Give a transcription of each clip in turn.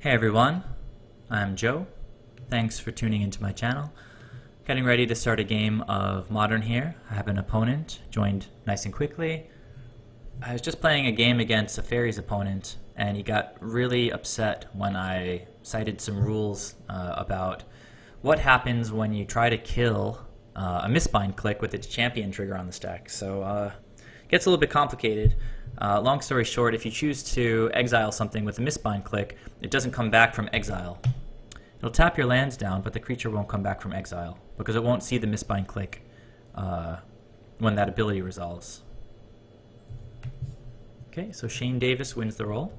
Hey everyone, I'm Joe. Thanks for tuning into my channel. Getting ready to start a game of Modern here. I have an opponent, joined nice and quickly. I was just playing a game against a Fairies opponent, and he got really upset when I cited some rules about what happens when you try to kill a misbind click with its champion trigger on the stack. So it gets a little bit complicated. Long story short, if you choose to exile something with a misbind click, it doesn't come back from exile. It'll tap your lands down, but the creature won't come back from exile because it won't see the misbind click when that ability resolves. Okay, so Shane Davis wins the roll.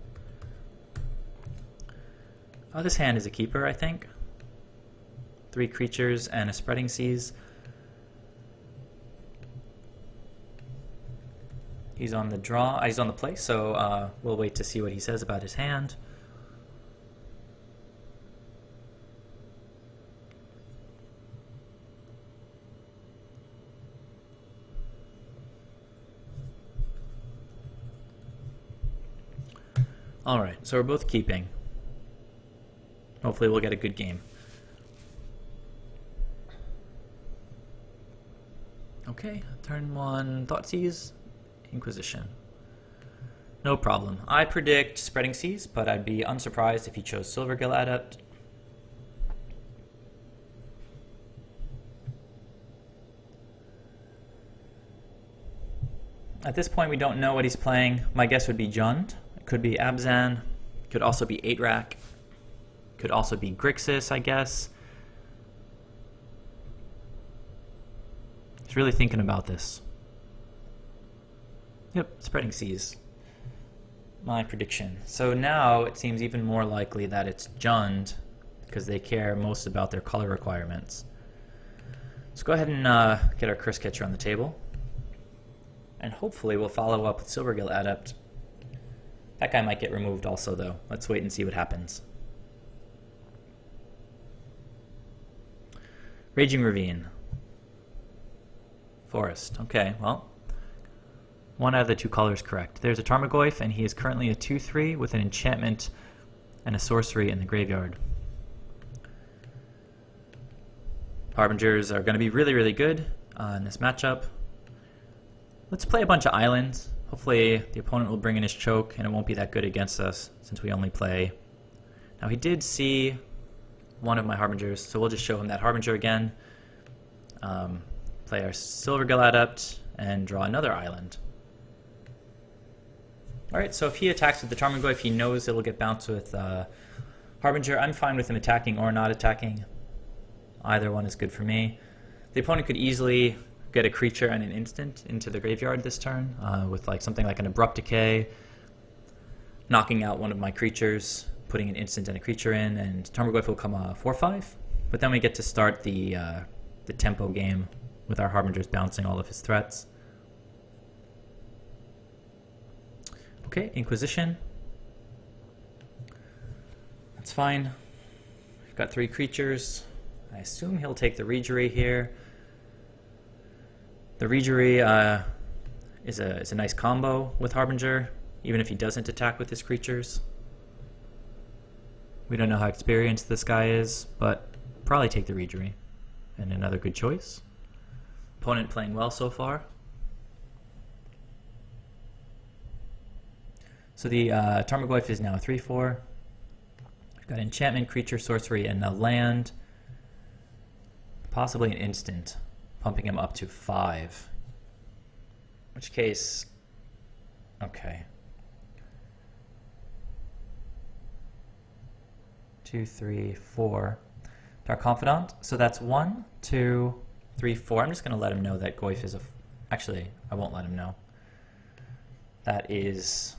This hand is a keeper, I think. 3 creatures and a Spreading Seas. He's on the draw. He's on the play, so we'll wait to see what he says about his hand. Alright, so we're both keeping. Hopefully we'll get a good game. Okay, turn 1, Thoughtseize, Inquisition. No problem. I predict Spreading Seas, but I'd be unsurprised if he chose Silvergill Adept. At this point we don't know what he's playing. My guess would be Jund. It could be Abzan. Could also be 8-Rack. Could also be Grixis, I guess. He's really thinking about this. Yep, Spreading Seas. My prediction. So now it seems even more likely that it's Jund because they care most about their color requirements. Let's go ahead and get our Curse Catcher on the table. And hopefully we'll follow up with Silvergill Adept. That guy might get removed also, though. Let's wait and see what happens. Raging Ravine. Forest. Okay, well, one out of the 2 colors correct. There's a Tarmogoyf, and he is currently a 2/3 with an enchantment and a sorcery in the graveyard. Harbingers are going to be really, really good in this matchup. Let's play a bunch of islands. Hopefully the opponent will bring in his choke, and it won't be that good against us since we only play. Now he did see one of my Harbingers, so we'll just show him that Harbinger again. Play our Silvergill Adept and draw another island. Alright, so if he attacks with the Tarmogoyf, he knows it'll get bounced with Harbinger. I'm fine with him attacking or not attacking. Either one is good for me. The opponent could easily get a creature and an instant into the graveyard this turn with like something like an Abrupt Decay, knocking out one of my creatures, putting an instant and a creature in, and Tarmogoyf will come 4/5. But then we get to start the tempo game with our Harbingers bouncing all of his threats. Okay, Inquisition. That's fine. We've got 3 creatures. I assume he'll take the Regery here. The Regery is a nice combo with Harbinger, even if he doesn't attack with his creatures. We don't know how experienced this guy is, but probably take the Regery. And another good choice. Opponent playing well so far. So the Tarmogoyf is now a 3/4. We've got enchantment, creature, sorcery, and a land. Possibly an instant, pumping him up to 5. In which case, okay. 2, 3, 4. Dark Confidant. So that's 1, 2, 3, 4. I'm just going to let him know that Goyf is a... Actually, I won't let him know. That is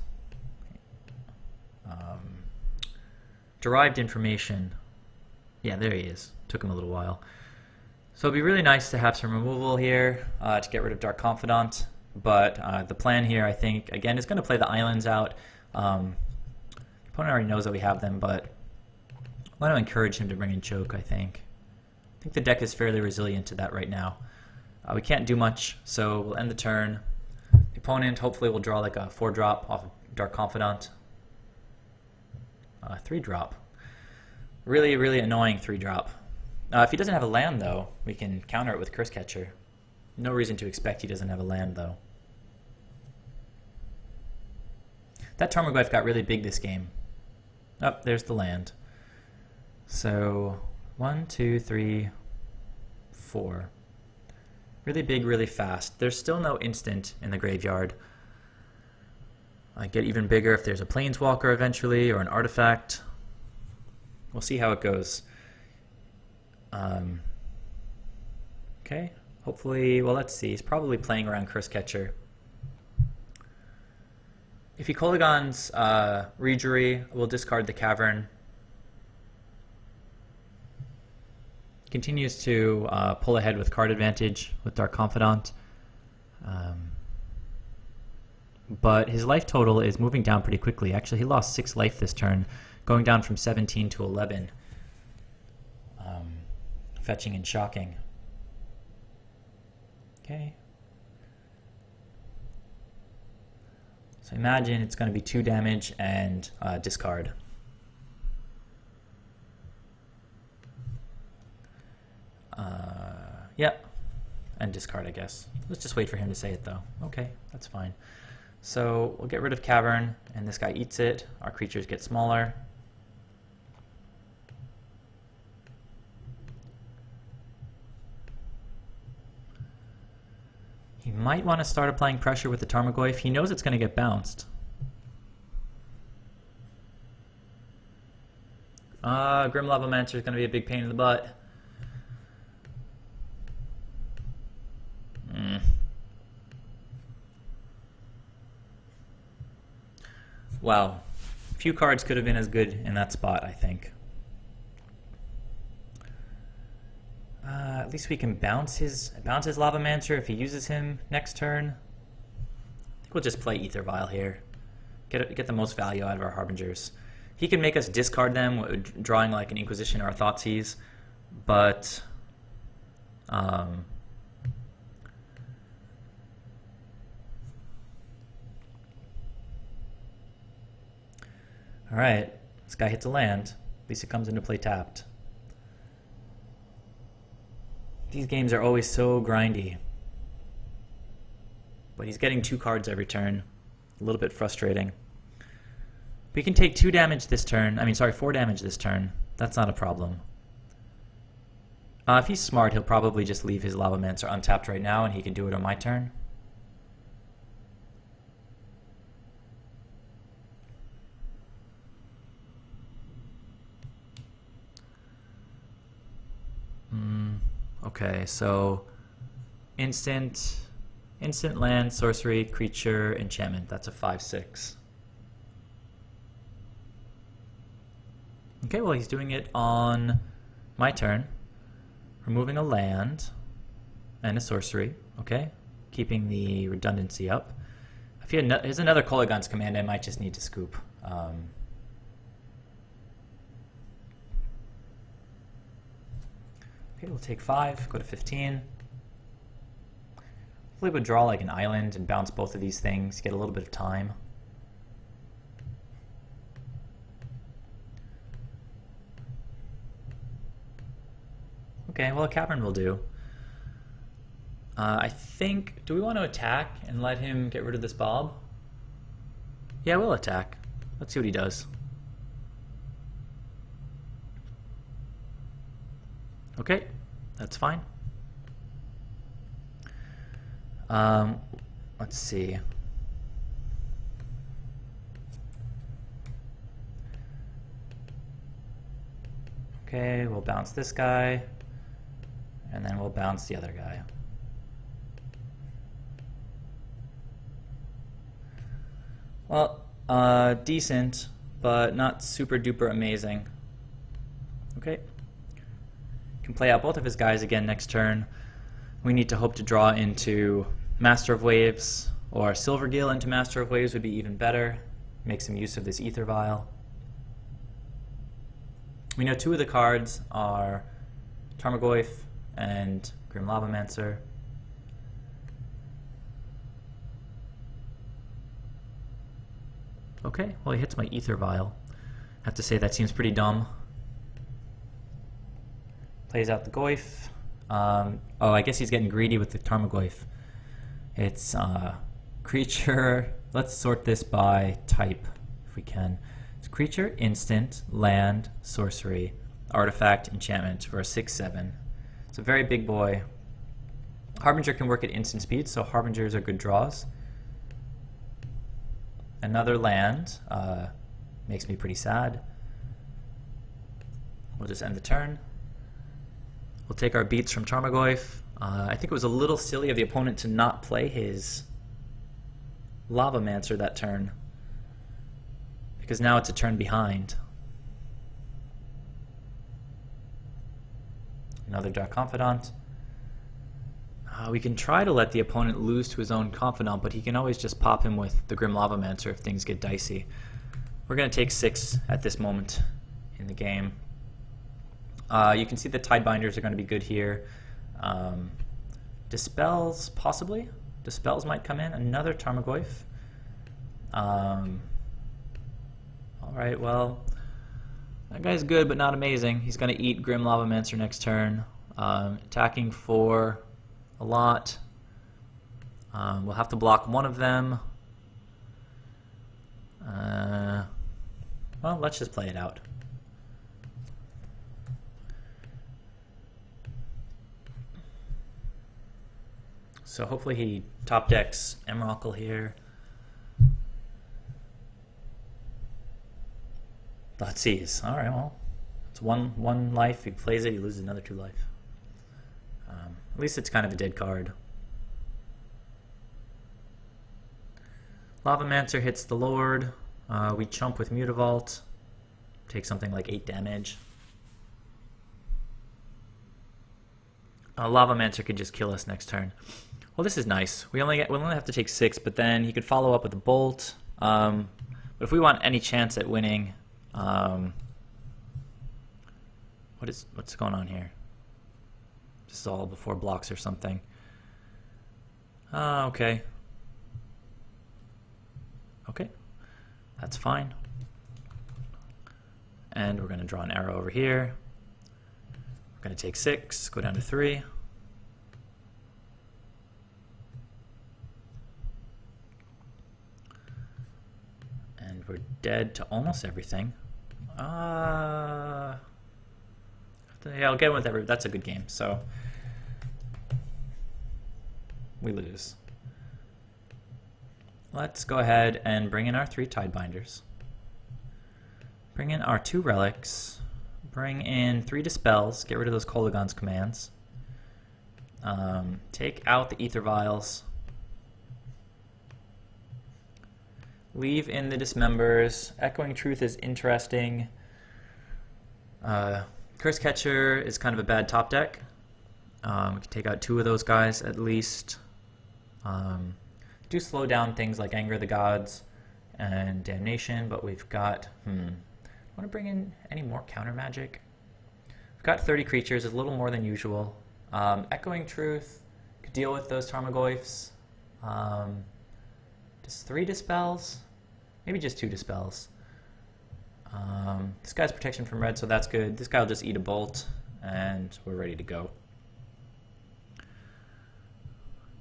derived information. Yeah, there he is. Took him a little while. So it'd be really nice to have some removal here to get rid of Dark Confidant. But the plan here, I think, again, is going to play the islands out. The opponent already knows that we have them, but I want to encourage him to bring in Choke, I think. I think the deck is fairly resilient to that right now. We can't do much, so we'll end the turn. The opponent hopefully will draw like a 4-drop off of Dark Confidant. 3-drop. Really, really annoying 3-drop. If he doesn't have a land, though, we can counter it with Curse Catcher. No reason to expect he doesn't have a land, though. That Tarmogoyf got really big this game. Oh, there's the land. So, 1, 2, 3, 4. Really big, really fast. There's still no instant in the graveyard. I get even bigger if there's a Planeswalker eventually, or an artifact. We'll see how it goes. Okay, hopefully, well, let's see. He's probably playing around Curse Catcher. If he Kolagons Reejury, we'll discard the Cavern. Continues to pull ahead with card advantage with Dark Confidant. But his life total is moving down pretty quickly. Actually, he lost 6 life this turn, going down from 17 to 11. Fetching and shocking. Okay. So imagine it's going to be 2 damage and discard. Yep. And discard, I guess. Let's just wait for him to say it, though. Okay, that's fine. So we'll get rid of Cavern, and this guy eats it. Our creatures get smaller. He might want to start applying pressure with the Tarmogoyf. He knows it's going to get bounced. Grim Lavamancer is going to be a big pain in the butt. Wow. Few cards could have been as good in that spot, I think. At least we can bounce his Lavamancer if he uses him next turn. I think we'll just play Ether Vial here. Get the most value out of our Harbingers. He can make us discard them, drawing like an Inquisition or a Thoughtseize, but alright, this guy hits a land. At least it comes into play tapped. These games are always so grindy. But he's getting 2 cards every turn. A little bit frustrating. We can take 2 damage this turn. 4 damage this turn. That's not a problem. If he's smart, he'll probably just leave his Lavamancer untapped right now, and he can do it on my turn. Okay, so instant land, sorcery, creature, enchantment. That's a 5/6. Okay, well, he's doing it on my turn. Removing a land and a sorcery. Okay, keeping the redundancy up. If he has another Kolagons command, I might just need to scoop. Okay, we'll take 5, go to 15. Hopefully we'll draw like an island and bounce both of these things, get a little bit of time. Okay, well, a Cavern will do. I think, do we want to attack and let him get rid of this Bob? Yeah, we'll attack. Let's see what he does. Okay, that's fine. Let's see. Okay, we'll bounce this guy, and then we'll bounce the other guy. Well, decent, but not super duper amazing. Okay. Can play out both of his guys again next turn. We need to hope to draw into Master of Waves, or Silvergill into Master of Waves would be even better. Make some use of this Ether Vial. We know 2 of the cards are Tarmogoyf and Grim Lavamancer. Okay, well, he hits my Ether Vial. I have to say that seems pretty dumb. Plays out the Goyf. Oh, I guess he's getting greedy with the Tarmogoyf. It's creature. Let's sort this by type if we can. It's creature, instant, land, sorcery, artifact, enchantment for a 6/7. It's a very big boy. Harbinger can work at instant speed, so Harbingers are good draws. Another land makes me pretty sad. We'll just end the turn. We'll take our beats from Tarmogoyf. I think it was a little silly of the opponent to not play his Lavamancer that turn, because now it's a turn behind. Another Dark Confidant. We can try to let the opponent lose to his own Confidant, but he can always just pop him with the Grim Lavamancer if things get dicey. We're going to take 6 at this moment in the game. You can see the Tidebinders are going to be good here. Dispels, possibly. Dispels might come in. Another Tarmogoyf. Alright, well, that guy's good but not amazing. He's going to eat Grim Lavamancer next turn. Attacking for a lot. We'll have to block one of them. Well, let's just play it out. So hopefully he top decks Merfolk here. Let's see. All right, well, it's one life. He plays it, he loses another 2 life. At least it's kind of a dead card. Lavamancer hits the Lord. We chump with Mutavault. Take something like 8 damage. Lavamancer could just kill us next turn. Well, this is nice. We only have to take 6, but then he could follow up with a Bolt. But if we want any chance at winning, what's going on here? This is all before blocks or something. Okay. Okay, that's fine. And we're going to draw an arrow over here. We're going to take 6, go down to 3. And we're dead to almost everything. Yeah, I'll get with every. That's a good game. So we lose. Let's go ahead and bring in our 3 Tidebinders. Bring in our 2 relics. Bring in 3 dispels. Get rid of those Kolaghan's commands. Take out the Ether Vials. Leave in the Dismembers. Echoing Truth is interesting. Curse Catcher is kind of a bad top deck. We can take out 2 of those guys at least. Do slow down things like Anger of the Gods and Damnation, but we've got... Want to bring in any more counter magic? We've got 30 creatures, a little more than usual. Echoing Truth could deal with those Tarmogoyfs. Just 3 dispels? Maybe just 2 dispels. This guy's protection from red, so that's good. This guy will just eat a bolt, and we're ready to go.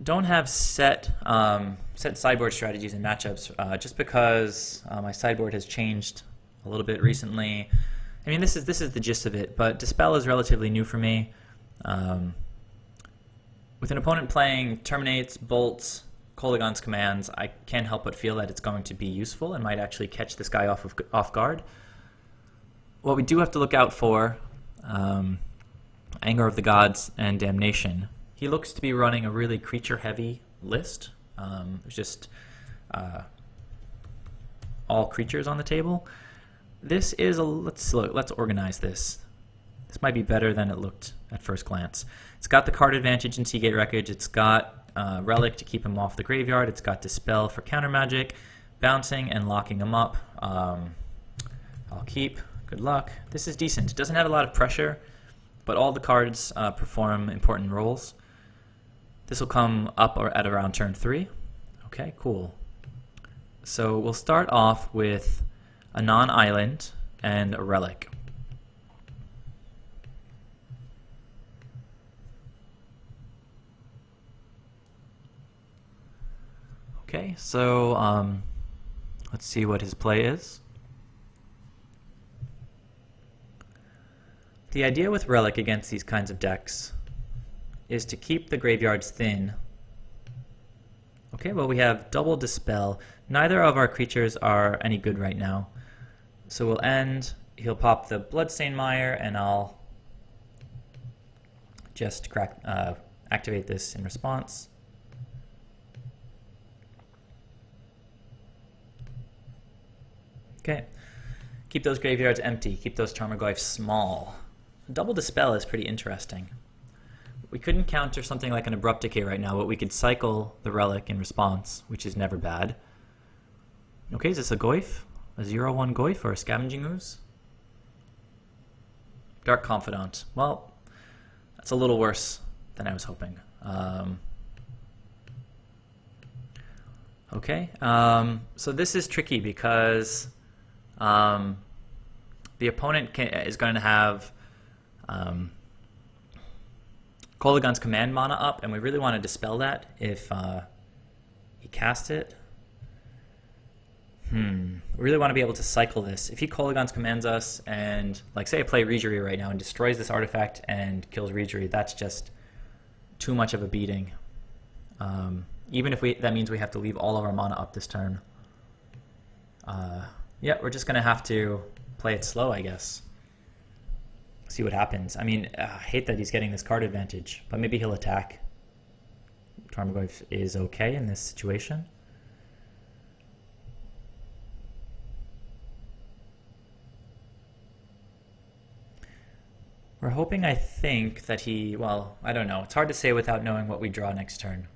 Don't have set sideboard strategies and matchups just because my sideboard has changed a little bit recently. I mean, this is the gist of it, but Dispel is relatively new for me. With an opponent playing Terminates, Bolts, Kolaghan's commands, I can't help but feel that it's going to be useful and might actually catch this guy off guard. What we do have to look out for, Anger of the Gods and Damnation. He looks to be running a really creature-heavy list. There's just all creatures on the table. This is a let's organize this. This might be better than it looked at first glance. It's got the card advantage in Seagate Wreckage. It's got Relic to keep him off the graveyard. It's got Dispel for counter magic, bouncing and locking him up. I'll keep. Good luck. This is decent. It doesn't have a lot of pressure, but all the cards perform important roles. This will come up or at around turn 3. Okay, cool. So we'll start off with a non-island and a relic. Okay, so let's see what his play is. The idea with Relic against these kinds of decks is to keep the graveyards thin. Okay, well we have double Dispel. Neither of our creatures are any good right now. So we'll end, he'll pop the Bloodstained Mire, and I'll just activate this in response. Okay, keep those graveyards empty, keep those Tarmogoyfs small. Double Dispel is pretty interesting. We couldn't counter something like an Abrupt Decay right now, but we could cycle the Relic in response, which is never bad. Okay, is this a Goyf? A 0/1 Goyf or a Scavenging Ooze? Dark Confidant. Well, that's a little worse than I was hoping. Okay, so this is tricky because the opponent is going to have Kolaghan's Command mana up, and we really want to dispel that if he casts it. We really want to be able to cycle this. If he Kolaghan's commands us and, like, say I play Reejerey right now and destroys this artifact and kills Reejerey, that's just too much of a beating. Even if that means we have to leave all of our mana up this turn. Yeah, we're just going to have to play it slow, I guess. See what happens. I mean, I hate that he's getting this card advantage, but maybe he'll attack. Tarmogoyf is okay in this situation. We're hoping, I think, that he, well, I don't know. It's hard to say without knowing what we draw next turn.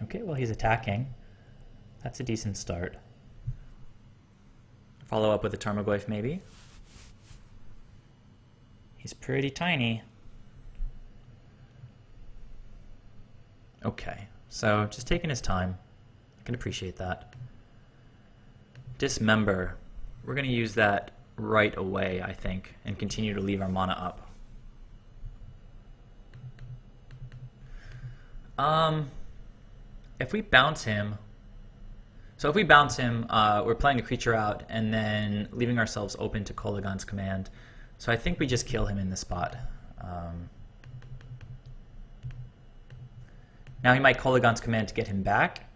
Okay, well, he's attacking. That's a decent start. Follow up with a Tarmogoyf, maybe. He's pretty tiny. Okay, so just taking his time. I can appreciate that. Dismember. We're going to use that right away, I think, and continue to leave our mana up. If we bounce him, we're playing a creature out and then leaving ourselves open to Kolaghan's Command. So I think we just kill him in the spot. Now he might Kolaghan's Command to get him back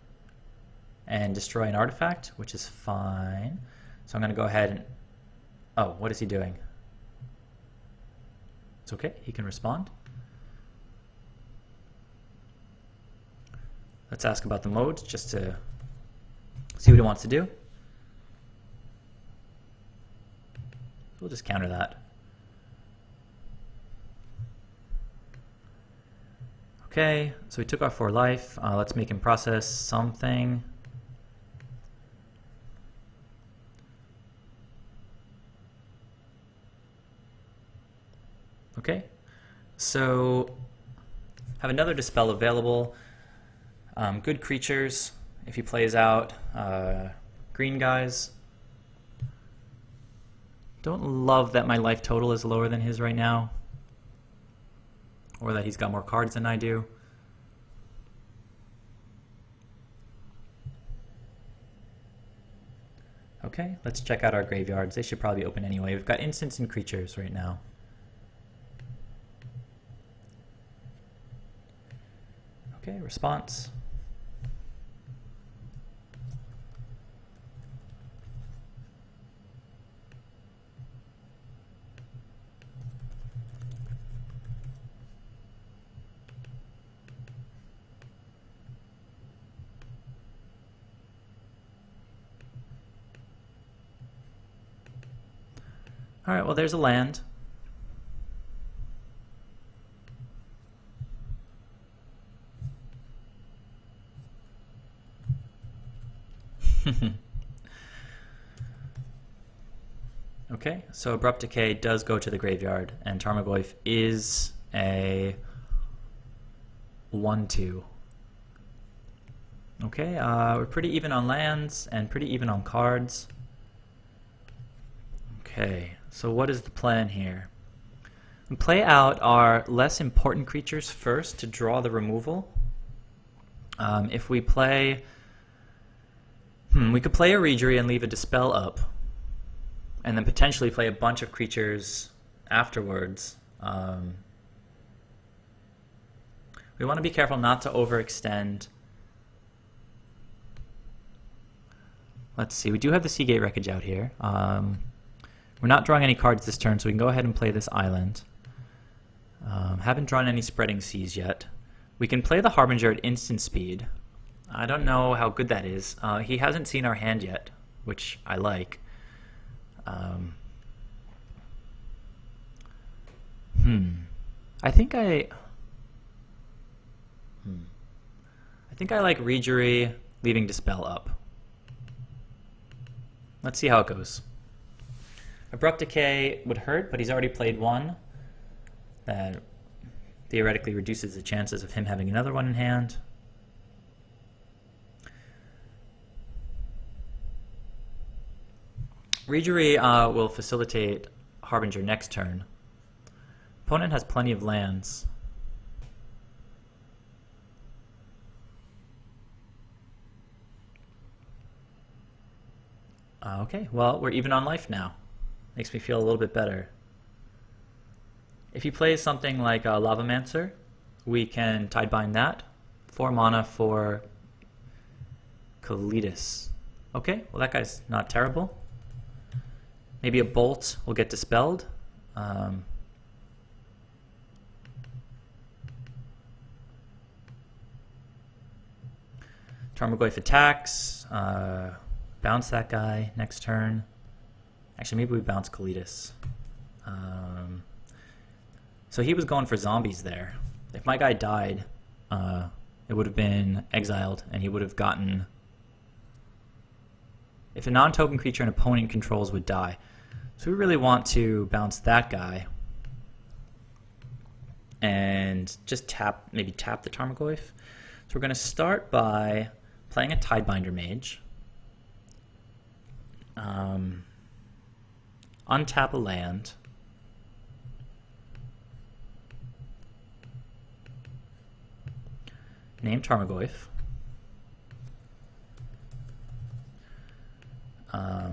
and destroy an artifact, which is fine. So I'm going to go ahead and... Oh, what is he doing? It's okay, he can respond. Let's ask about the modes just to see what he wants to do. We'll just counter that. Okay, so we took off 4 life. Let's make him process something. Okay, so have another Dispel available. Good creatures, if he plays out. Green guys. Don't love that my life total is lower than his right now. Or that he's got more cards than I do. Okay, let's check out our graveyards. They should probably be open anyway. We've got instants and creatures right now. Okay, response. All right, well, there's a land. Okay, so Abrupt Decay does go to the graveyard, and Tarmogoyf is a 1/2. Okay, we're pretty even on lands and pretty even on cards. Okay, so what is the plan here? We play out our less important creatures first to draw the removal. If we play... we could play a Regery and leave a Dispel up, and then potentially play a bunch of creatures afterwards. We want to be careful not to overextend. Let's see, we do have the Seagate Wreckage out here. We're not drawing any cards this turn, so we can go ahead and play this island. Haven't drawn any Spreading Seas yet. We can play the Harbinger at instant speed. I don't know how good that is. He hasn't seen our hand yet, which I like. I think I like Regery leaving Dispel up. Let's see how it goes. Abrupt Decay would hurt, but he's already played one. That theoretically reduces the chances of him having another one in hand. Regery will facilitate Harbinger next turn. Opponent has plenty of lands. Okay, well, we're even on life now. Makes me feel a little bit better. If he plays something like Lavamancer, we can Tidebind that. 4 mana for Kalidas. Okay, well that guy's not terrible. Maybe a Bolt will get dispelled. Tarmogoyf attacks. Bounce that guy next turn. Actually, maybe we bounce Kalidas. So he was going for zombies there. If my guy died, it would have been exiled, and he would have gotten... If a non-token creature an opponent controls would die. So we really want to bounce that guy. And just maybe tap the Tarmogoyf. So we're going to start by playing a Tidebinder Mage. Untap a land. Name Tarmogoyf.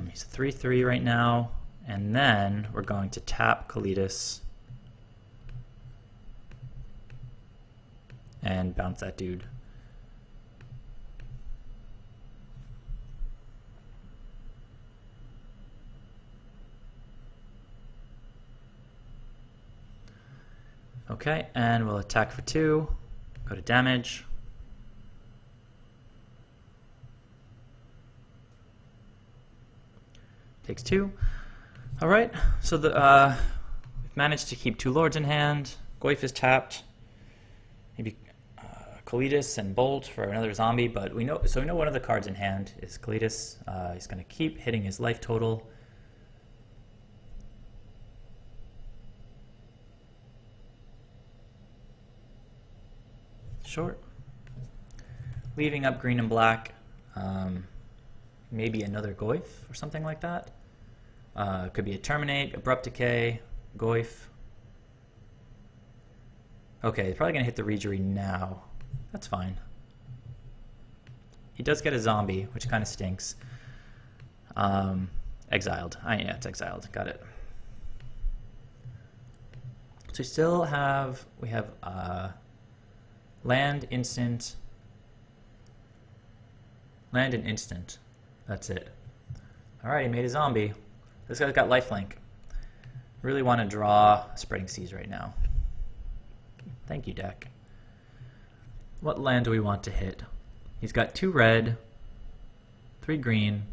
He's a 3/3 right now, and then we're going to tap Kalidas and bounce that dude. Okay, and we'll attack for 2, go to damage. Takes 2. All right, so we've managed to keep 2 lords in hand. Goyf is tapped. Maybe Kalidas and Bolt for another zombie, but we know one of the cards in hand is Kalidas. He's going to keep hitting his life total. Short. Leaving up green and black. Maybe another Goyf or something like that. Could be a Terminate, Abrupt Decay, Goyf. Okay, probably going to hit the Regery now. That's fine. He does get a zombie, which kind of stinks. Exiled. Yeah, it's exiled. Got it. So we have land, instant, land and instant. That's it. Alright, he made a zombie. This guy's got lifelink. Really want to draw Spreading Seas right now. Thank you, deck. What land do we want to hit? He's got 2 red, 3 green,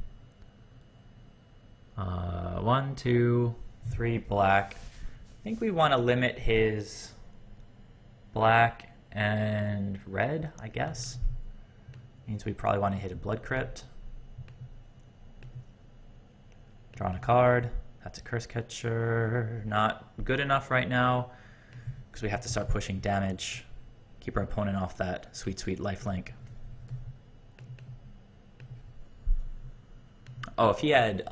1, 2, 3 black. I think we want to limit his black and red, I guess. Means we probably want to hit a Blood Crypt. Drawing a card. That's a Curse Catcher. Not good enough right now because we have to start pushing damage. Keep our opponent off that sweet, sweet lifelink. Oh, if he had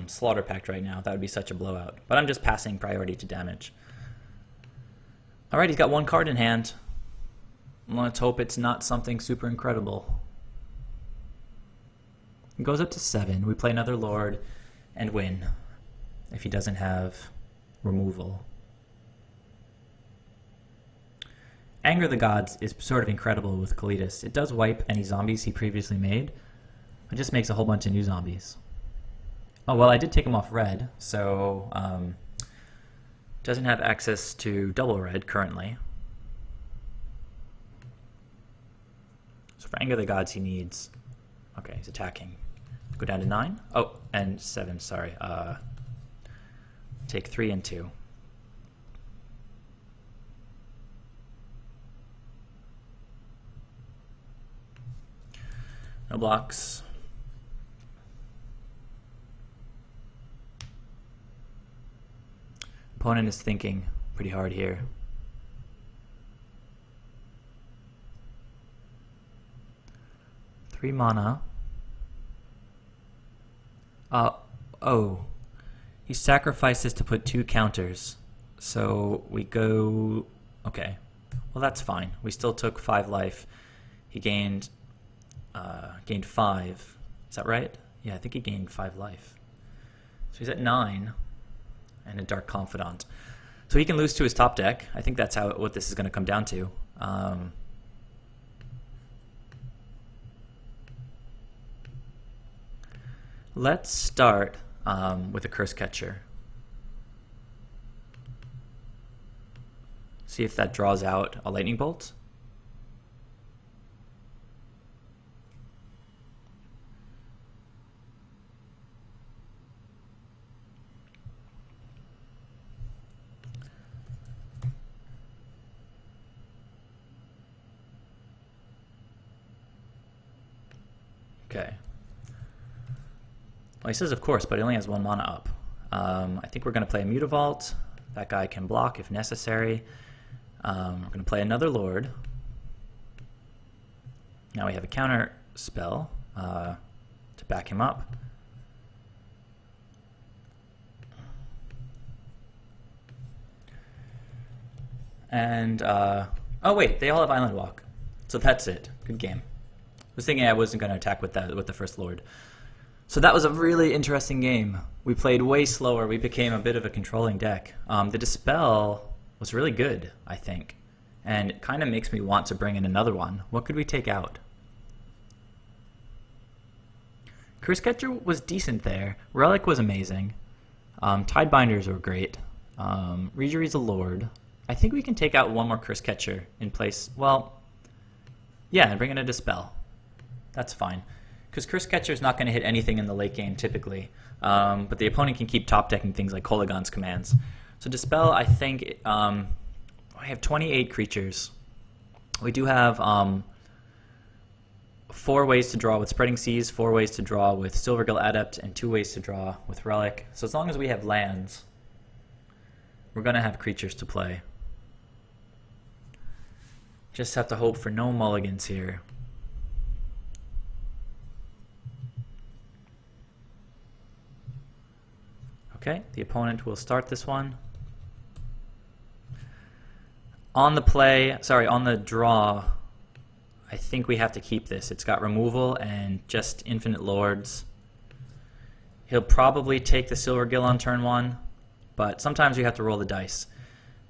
Slaughter Pact right now, that would be such a blowout. But I'm just passing priority to damage. Alright, he's got one card in hand. Let's hope it's not something super incredible. It goes up to 7. We play another Lord and win. If he doesn't have removal. Anger of the Gods is sort of incredible with Kalitas. It does wipe any zombies he previously made. It just makes a whole bunch of new zombies. Oh, well, I did take him off red, so doesn't have access to double red currently. So for Anger of the Gods, he needs... Okay, he's attacking. Go down to 9. Oh, and 7, sorry. Take 3 and 2. No blocks. Opponent is thinking pretty hard here. Three mana. Oh. He sacrifices to put 2 counters. So we go... Okay. Well, that's fine. We still took 5 life. He gained 5. Is that right? Yeah, I think he gained 5 life. So he's at 9. And a Dark Confidant. So he can lose to his top deck. I think that's what this is going to come down to. Let's start with a Curse Catcher. See if that draws out a Lightning Bolt. Okay. Well, he says of course, but he only has 1 mana up. I think we're going to play a Mutavault. That guy can block if necessary. We're going to play another Lord. Now we have a counter spell to back him up. And, oh wait, they all have Island Walk. So that's it. Good game. I was thinking I wasn't going to attack with the first Lord. So that was a really interesting game. We played way slower. We became a bit of a controlling deck. The Dispel was really good, I think. And it kind of makes me want to bring in another one. What could we take out? Curse Catcher was decent there. Relic was amazing. Tidebinders were great. Rejury's a Lord. I think we can take out one more Curse Catcher in place. Well, yeah, and bring in a Dispel. That's fine. Because Curse Catcher is not going to hit anything in the late game typically. But the opponent can keep top decking things like Kolaghan's commands. So Dispel, I think, I have 28 creatures. We do have 4 ways to draw with Spreading Seas, 4 ways to draw with Silvergill Adept, and 2 ways to draw with Relic. So as long as we have lands, we're going to have creatures to play. Just have to hope for no mulligans here. Okay, the opponent will start this one. On the draw, I think we have to keep this. It's got removal and just infinite lords. He'll probably take the Silvergill on turn 1, but sometimes we have to roll the dice.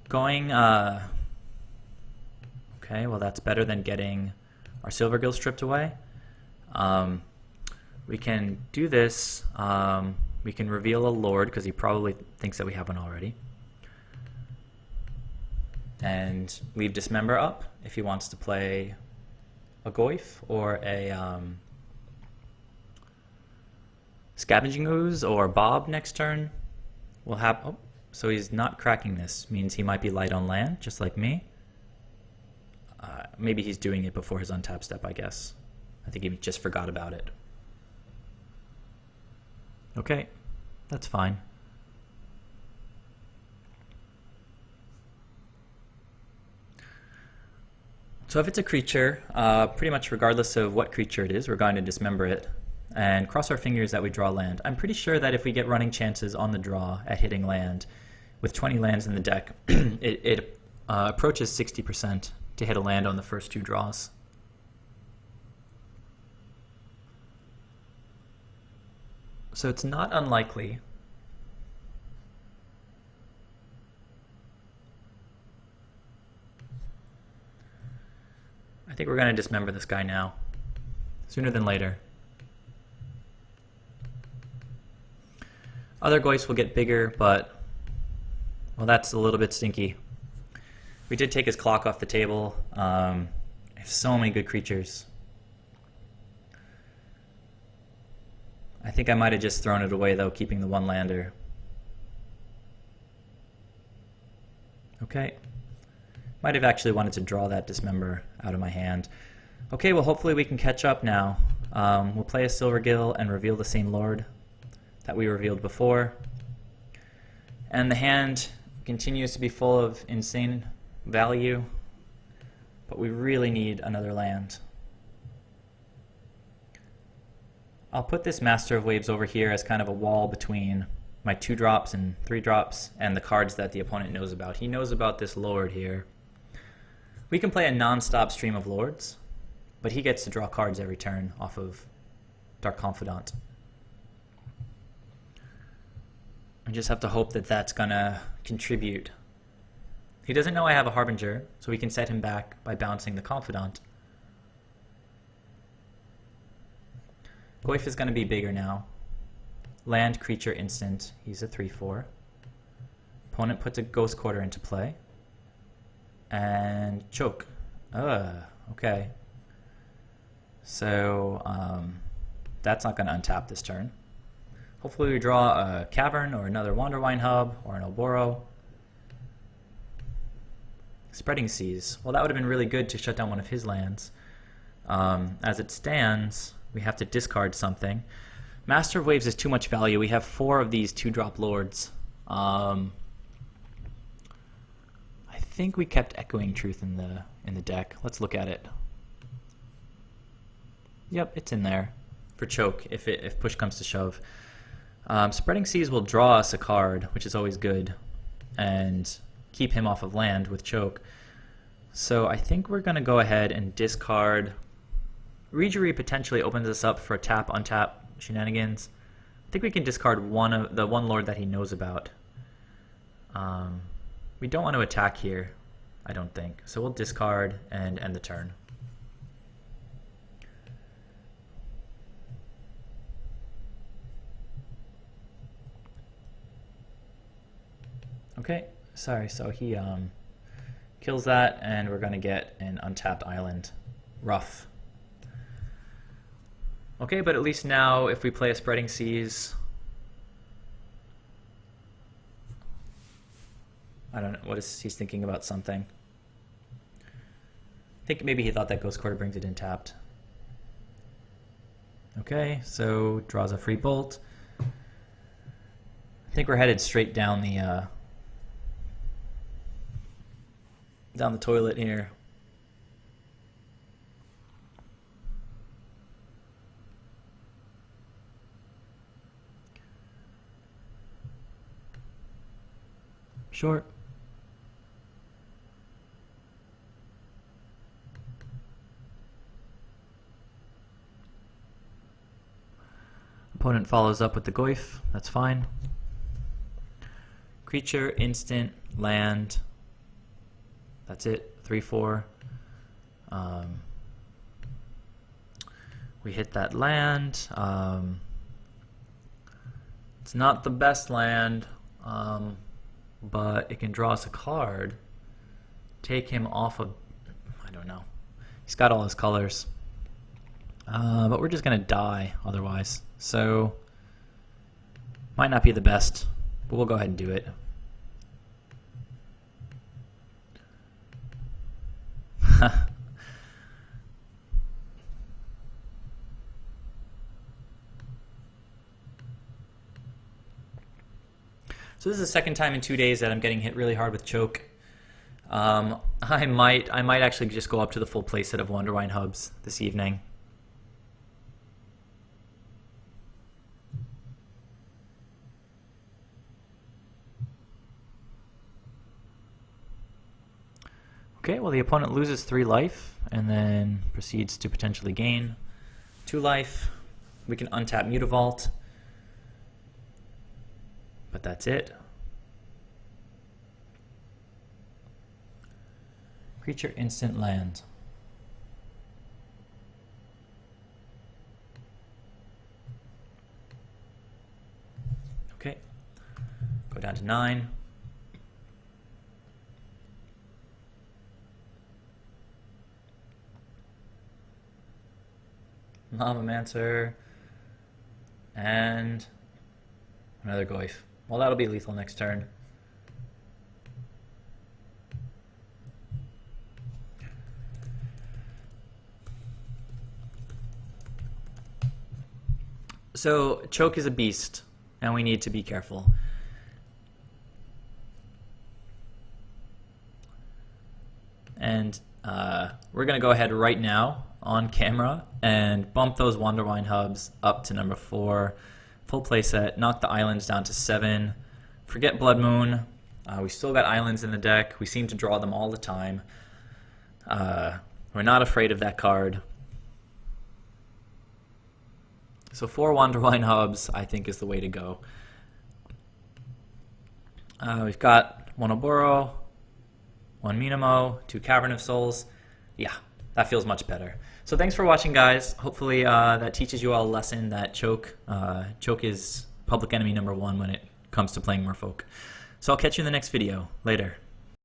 Going, okay, well that's better than getting our Silvergill stripped away. We can do this. We can reveal a Lord, because he probably thinks that we have one already. And leave Dismember up if he wants to play a Goyf or a Scavenging Ooze or Bob next turn. We'll have... Oh, so he's not cracking this. Means he might be light on land, just like me. Maybe he's doing it before his untap step, I guess. I think he just forgot about it. Okay, that's fine. So if it's a creature, pretty much regardless of what creature it is, we're going to dismember it. and cross our fingers that we draw land. I'm pretty sure that if we get running chances on the draw at hitting land, with 20 lands in the deck, it approaches 60% to hit a land on the first 2 draws. So it's not unlikely. I think we're going to dismember this guy now, sooner than later. Other Goyfs will get bigger, but, well, that's a little bit stinky. We did take his clock off the table. I have so many good creatures. I think I might have just thrown it away, though, keeping the 1-lander. Okay. Might have actually wanted to draw that Dismember out of my hand. Okay, well, hopefully we can catch up now. We'll play a Silvergill and reveal the same Lord that we revealed before. And the hand continues to be full of insane value, but we really need another land. I'll put this Master of Waves over here as kind of a wall between my 2-drops and 3-drops and the cards that the opponent knows about. He knows about this Lord here. We can play a non-stop stream of Lords, but he gets to draw cards every turn off of Dark Confidant. I just have to hope that that's gonna contribute. He doesn't know I have a Harbinger, so we can set him back by bouncing the Confidant. Goyf is going to be bigger now. Land, creature, instant. He's a 3/4. Opponent puts a Ghost Quarter into play. And choke. Okay. So, that's not going to untap this turn. Hopefully we draw a Cavern or another Wanderwine Hub or an Oboro. Spreading Seas. Well, that would have been really good to shut down one of his lands. As it stands, we have to discard something. Master of Waves is too much value. We have 4 of these 2-drop Lords. I think we kept Echoing Truth in the deck. Let's look at it. Yep, it's in there for choke if push comes to shove. Spreading Seas will draw us a card, which is always good, and keep him off of land with choke. So I think we're going to go ahead and discard. Reejerey potentially opens us up for tap untap shenanigans. I think we can discard the one Lord that he knows about. We don't want to attack here, I don't think. So we'll discard and end the turn. Okay, sorry, so he kills that, and we're going to get an untapped island. Rough. Okay, but at least now if we play a Spreading Seas, I don't know, what is he's thinking about something. I think maybe he thought that Ghost Quarter brings it in tapped. Okay, so draws a free bolt. I think we're headed straight down the toilet here. Short. Opponent follows up with the Goyf. That's fine. Creature, instant, land. That's it. 3/4. We hit that land. It's not the best land. But it can draw us a card, take him off of, I don't know. He's got all his colors. But we're just going to die otherwise. So, might not be the best, but we'll go ahead and do it. So this is the second time in 2 days that I'm getting hit really hard with choke. I might actually just go up to the full playset of Wanderwine Hubs this evening. Okay, well the opponent loses 3 life and then proceeds to potentially gain 2 life. We can untap Mutavault, but that's it. Creature instant land. Okay, go down to 9. Lavamancer, and another Goyf. Well, that'll be lethal next turn. So, Choke is a beast, and we need to be careful. And we're going to go ahead right now on camera and bump those Wonderwine hubs up to number 4. Full playset, knock the islands down to 7. Forget Blood Moon. We still got islands in the deck. We seem to draw them all the time. We're not afraid of that card. So 4 Wonderwine hubs, I think, is the way to go. We've got 1 Oboro, 1 Minamo, 2 Cavern of Souls. Yeah, that feels much better. So thanks for watching, guys. Hopefully that teaches you all a lesson that Choke is public enemy number 1 when it comes to playing Merfolk. So I'll catch you in the next video. Later.